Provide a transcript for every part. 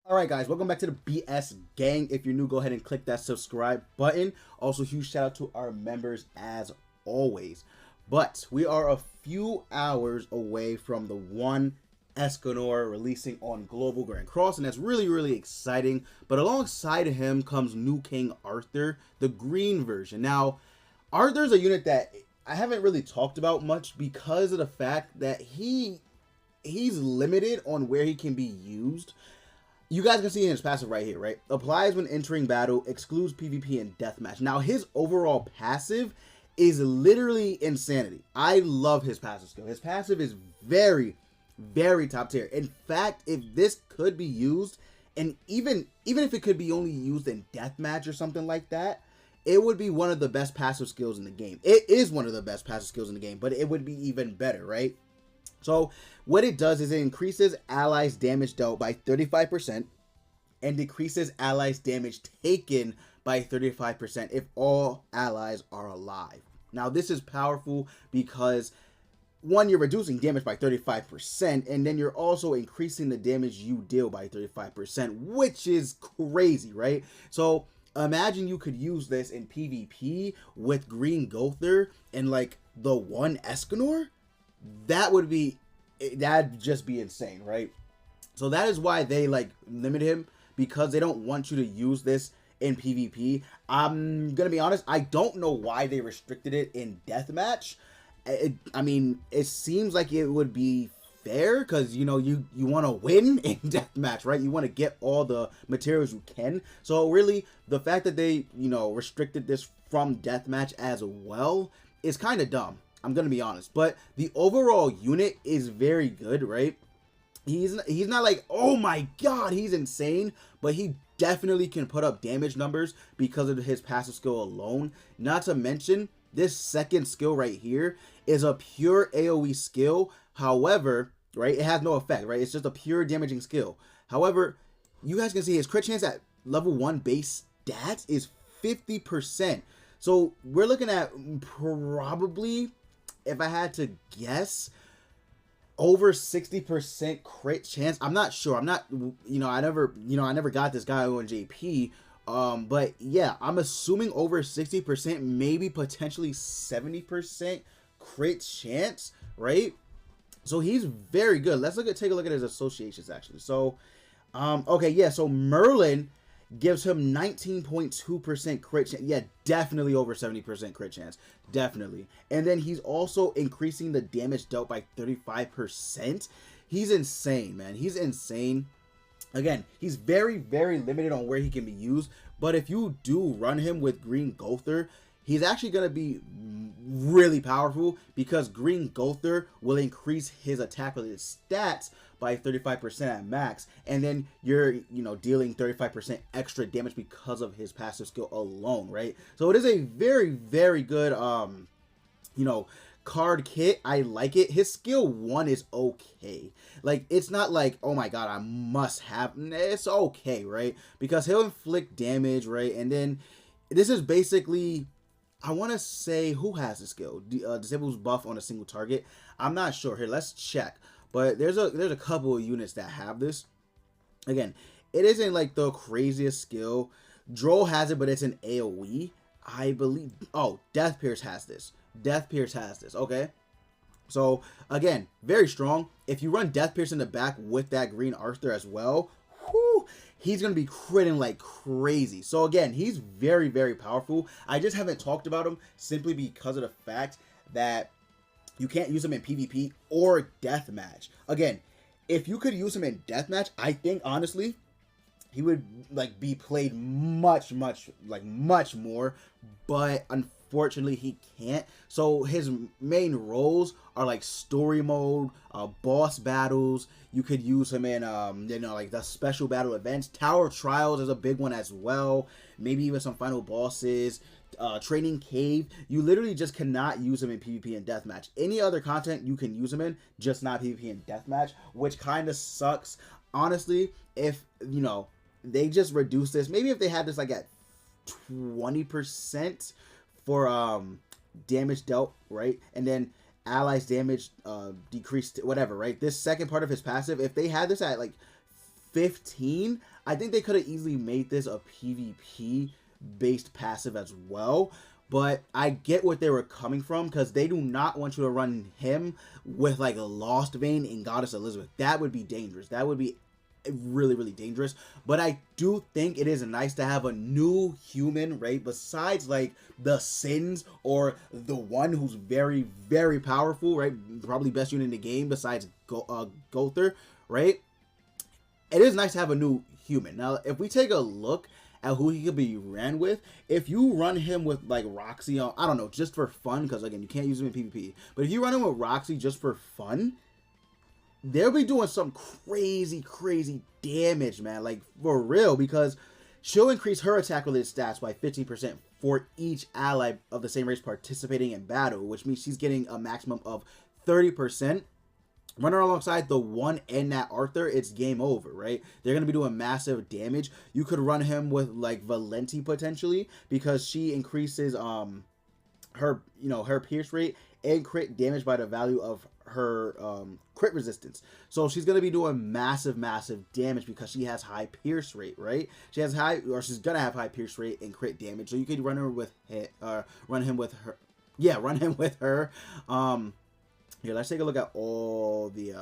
Alright guys, welcome back to the BS gang. If you're new, go ahead and click that subscribe button. Also, huge shout out to our members as always. But we are a few hours away from the One Escanor releasing on Global Grand Cross, and that's really exciting. But alongside of him comes new King Arthur, the green version. Now, Arthur's a unit that I haven't really talked about much because of the fact that he's limited on where he can be used. You guys can see in his passive right here, right? Applies when entering battle, excludes PvP and deathmatch. Now, his overall passive is literally insanity. I love his passive skill. His passive is very top tier. In fact, if this could be used, and even if it could be only used in deathmatch or something like that, it would be one of the best passive skills in the game. It is one of the best passive skills in the game, but it would be even better, right? So what it does is it increases allies damage dealt by 35% and decreases allies damage taken by 35% if all allies are alive. Now this is powerful because one, you're reducing damage by 35%, and then you're also increasing the damage you deal by 35%, which is crazy, right? So imagine you could use this in PvP with Green Gother and like the One Escanor. That'd just be insane, right? So that is why they like limit him, because they don't want you to use this in PvP. I'm gonna be honest, I don't know why they restricted it in deathmatch. I mean, it seems like it would be fair because, you know, you want to win in deathmatch, right? You want to get all the materials you can. So really, the fact that they, you know, restricted this from deathmatch as well is kind of dumb. I'm gonna be honest, but the overall unit is very good, right? He's not like, oh my god, he's insane, but he definitely can put up damage numbers because of his passive skill alone. Not to mention, this second skill right here is a pure AoE skill. However, right, it has no effect, right? It's just a pure damaging skill. However, you guys can see his crit chance at level 1 base stats is 50%. So we're looking at probably, if I had to guess, over 60% crit chance. I'm not sure. I'm not, I never got this guy on JP. But yeah, I'm assuming over 60%, maybe potentially 70% crit chance, right? So he's very good. Let's take a look at his associations actually. So, okay, yeah. So Merlin gives him 19.2% crit chance. Yeah, definitely over 70% crit chance. Definitely. And then he's also increasing the damage dealt by 35%. He's insane, man. He's insane. Again, he's very limited on where he can be used. But if you do run him with Green Gother, he's actually going to be really powerful because Green Gother will increase his attack related stats by 35% at max, and then you're, dealing 35% extra damage because of his passive skill alone, right? So it is a very good card kit. I like it. His skill 1 is okay. Like, it's not like, oh my god, I must have. It's okay, right? Because he'll inflict damage, right? And then this is basically, I want to say, who has the skill? Disables buff on a single target. I'm not sure. Here, let's check. But there's a couple of units that have this. Again, it isn't like the craziest skill. Droll has it, but it's an AoE, I believe. Oh, Death Pierce has this. Death Pierce has this. Okay. So again, very strong. If you run Death Pierce in the back with that Green Arthur as well, whoo, he's going to be critting like crazy. So again, he's very powerful. I just haven't talked about him simply because of the fact that you can't use him in PvP or deathmatch. Again, if you could use him in deathmatch, I think honestly he would like be played much more, but unfortunately he can't. So his main roles are like story mode, boss battles. You could use him in like the special battle events. Tower Trials is a big one as well. Maybe even some final bosses. Training Cave. You literally just cannot use him in PvP and deathmatch. Any other content you can use him in, just not PvP and deathmatch, which kind of sucks. Honestly, if they just reduce this, maybe if they had this like at 20% for damage dealt, right? And then allies damage decreased, whatever, right? This second part of his passive, if they had this at like 15, I think they could have easily made this a PvP based passive as well. But I get what they were coming from, because they do not want you to run him with like a Lost Vein and Goddess Elizabeth. That would be dangerous. That would be really, really dangerous. But I do think it is nice to have a new human, right? Besides like the Sins or the one who's very, very powerful, right? Probably best unit in the game besides Gother, right? It is nice to have a new human. Now, if we take a look at who he could be ran with, if you run him with like Roxy on, I don't know, just for fun, because again, you can't use him in PvP, but if you run him with Roxy just for fun, they'll be doing some crazy damage, man, like for real, because she'll increase her attack related stats by 15% for each ally of the same race participating in battle, which means she's getting a maximum of 30%. Run her alongside the one and that Arthur, it's game over, right? They're going to be doing massive damage. You could run him with like Valenti potentially, because she increases her, you know, her pierce rate and crit damage by the value of her crit resistance. So she's going to be doing massive damage because she has high pierce rate, right? She has high, or she's going to have high pierce rate and crit damage. So you could run her with run him with her. Yeah, run him with her. Here, let's take a look at all the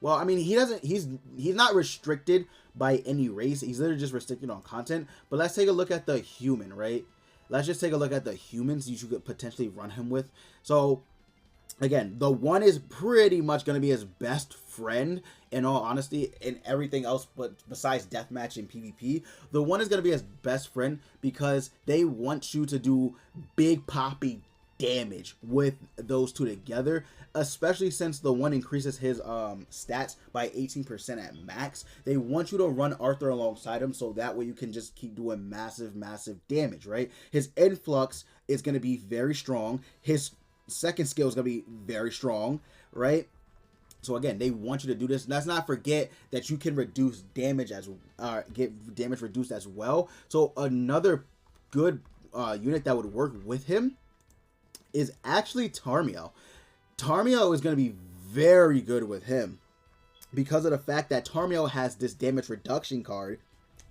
well, I mean, he's not restricted by any race. He's literally just restricted on content. But let's take a look at the human, right? Let's just take a look at the humans you could potentially run him with. So again, the one is pretty much going to be his best friend, in all honesty, in everything else but besides deathmatch and PvP. The one is going to be his best friend because they want you to do big poppy damage with those two together, especially since the one increases his stats by 18% at max. They want you to run Arthur alongside him, so that way you can just keep doing massive damage, right? His influx is going to be very strong. His second skill is going to be very strong, right? So again, they want you to do this. Let's not forget that you can reduce damage as get damage reduced as well. So another good unit that would work with him is actually Tarmiel. Tarmiel is going to be very good with him because of the fact that Tarmiel has this damage reduction card,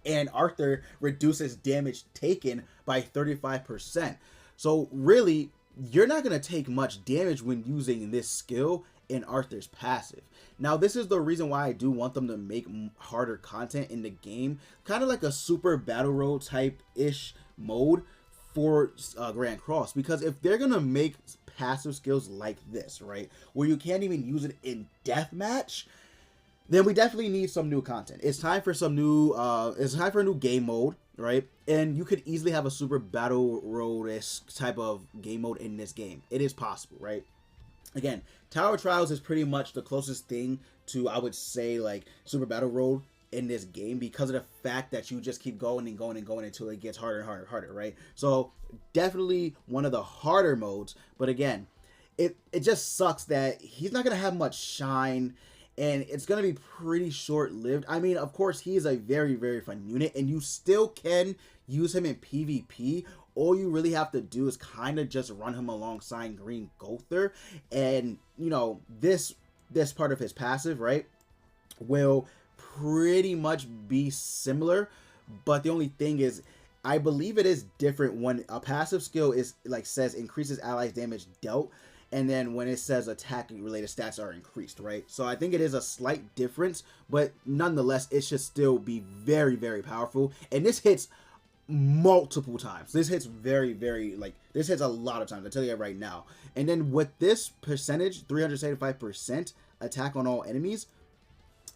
and Arthur reduces damage taken by 35%. So really, you're not going to take much damage when using this skill in Arthur's passive. Now, this is the reason why I do want them to make harder content in the game, kind of like a super battle road type-ish mode for Grand Cross, because if they're gonna make passive skills like this, right, where you can't even use it in deathmatch, then we definitely need some new content. It's time for some new it's time for a new game mode, right? And you could easily have a super battle road-esque type of game mode in this game. It is possible, right? Again, Tower Trials is pretty much the closest thing to, I would say, like super battle road in this game, because of the fact that you just keep going and going and going until it gets harder and harder, right? So definitely one of the harder modes, but again, it just sucks that he's not gonna have much shine, and it's gonna be pretty short-lived. I mean, of course, he is a very fun unit, and you still can use him in PvP. All you really have to do is kind of just run him alongside Green Gother, and you know, this part of his passive, right, will pretty much be similar, but the only thing is, I believe it is different when a passive skill is like says increases allies damage dealt, and then when it says attack related stats are increased, right? So I think it is a slight difference, but nonetheless, it should still be very powerful. And this hits multiple times. This hits very like, this hits a lot of times, I tell you right now. And then with this percentage, 375% attack on all enemies,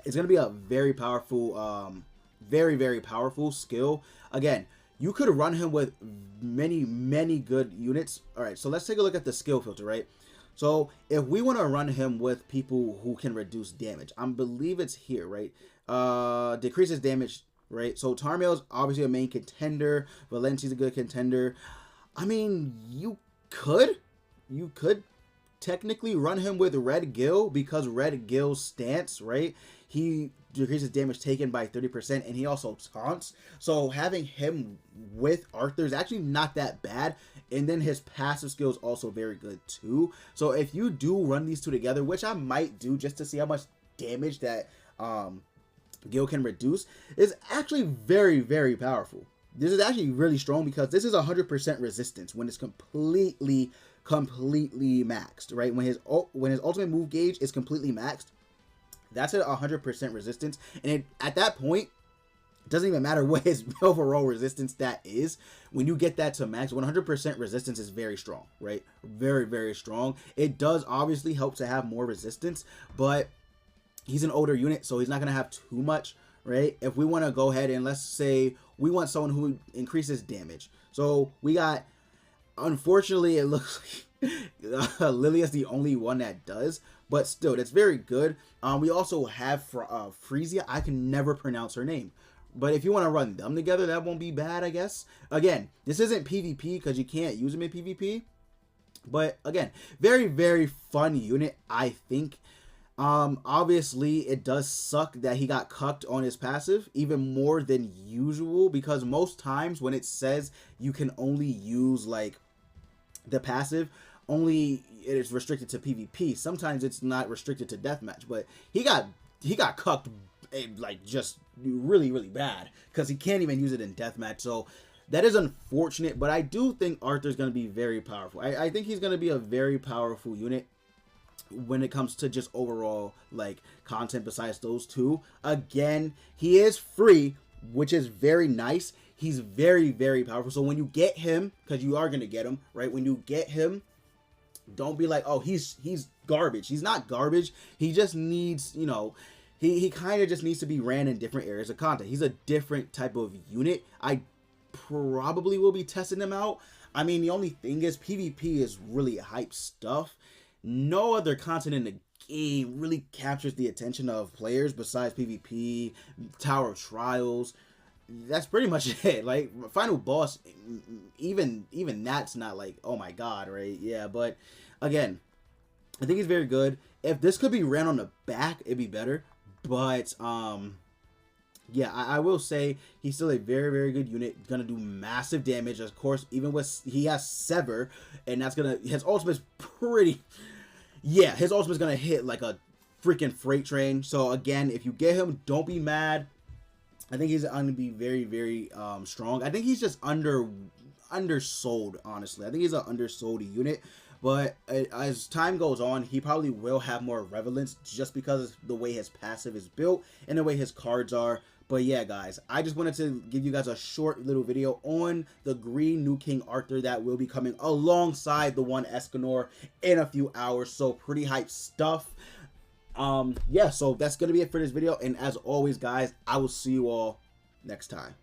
it's going to be a very powerful, very powerful skill. Again, you could run him with many good units. All right, so let's take a look at the skill filter, right? So if we want to run him with people who can reduce damage, I believe it's here, right? Decreases damage, right? So Tarmiel's obviously a main contender. Valenti's a good contender. I mean, you could technically run him with Red Gil, because Red Gil's stance, right, he decreases damage taken by 30%, and he also taunts. So having him with Arthur is actually not that bad, and then his passive skill is also very good too. So if you do run these two together, which I might do just to see how much damage that Gil can reduce is actually very, very powerful. This is actually really strong because this is 100% resistance when it's completely maxed, right? When his ultimate move gauge is completely maxed, that's at 100% resistance, and at that point, it doesn't even matter what his overall resistance stat is. When you get that to max, 100% resistance is very strong, right? Very, very strong. It does obviously help to have more resistance, but he's an older unit, so he's not going to have too much, right? If we want to go ahead and let's say we want someone who increases damage. So we got, unfortunately, it looks like Lilia's the only one that does, but still, that's very good. We also have Frezia. I can never pronounce her name. But if you want to run them together, that won't be bad, I guess. Again, this isn't PvP because you can't use them in PvP. But again, very, very fun unit, I think. Obviously, it does suck that he got cucked on his passive, even more than usual, because most times when it says you can only use, like, the passive, only it is restricted to PvP. Sometimes it's not restricted to deathmatch, but he got cucked, like, just really, really bad, because he can't even use it in deathmatch. So that is unfortunate, but I do think Arthur's going to be very powerful. I think he's going to be a very powerful unit when it comes to just overall, like, content besides those two. Again, he is free, which is very nice. He's very, very powerful. So when you get him, because you are going to get him, right? When you get him, don't be like, oh, he's garbage. He's not garbage. He just needs, you know, he kind of just needs to be ran in different areas of content. He's a different type of unit. I probably will be testing him out. I mean, the only thing is PvP is really hype stuff. No other content in the game really captures the attention of players besides PvP, Tower of Trials. That's pretty much it. Like, final boss, even that's not like, oh my god, right? Yeah, but again, I think he's very good. If this could be ran on the back, it'd be better. But yeah, I will say he's still a very, very good unit. Gonna do massive damage, of course. Even with he has Sever, and that's gonna his ultimate's pretty. Yeah, his ultimate's gonna hit like a freaking freight train. So again, if you get him, don't be mad. I think he's going to be very, very strong. I think he's just undersold, honestly. I think he's an undersold unit. But as time goes on, he probably will have more relevance just because of the way his passive is built and the way his cards are. But yeah, guys, I just wanted to give you guys a short little video on the green new King Arthur that will be coming alongside the one Escanor in a few hours. So pretty hype stuff. Yeah, so that's gonna be it for this video, and as always, guys, I will see you all next time.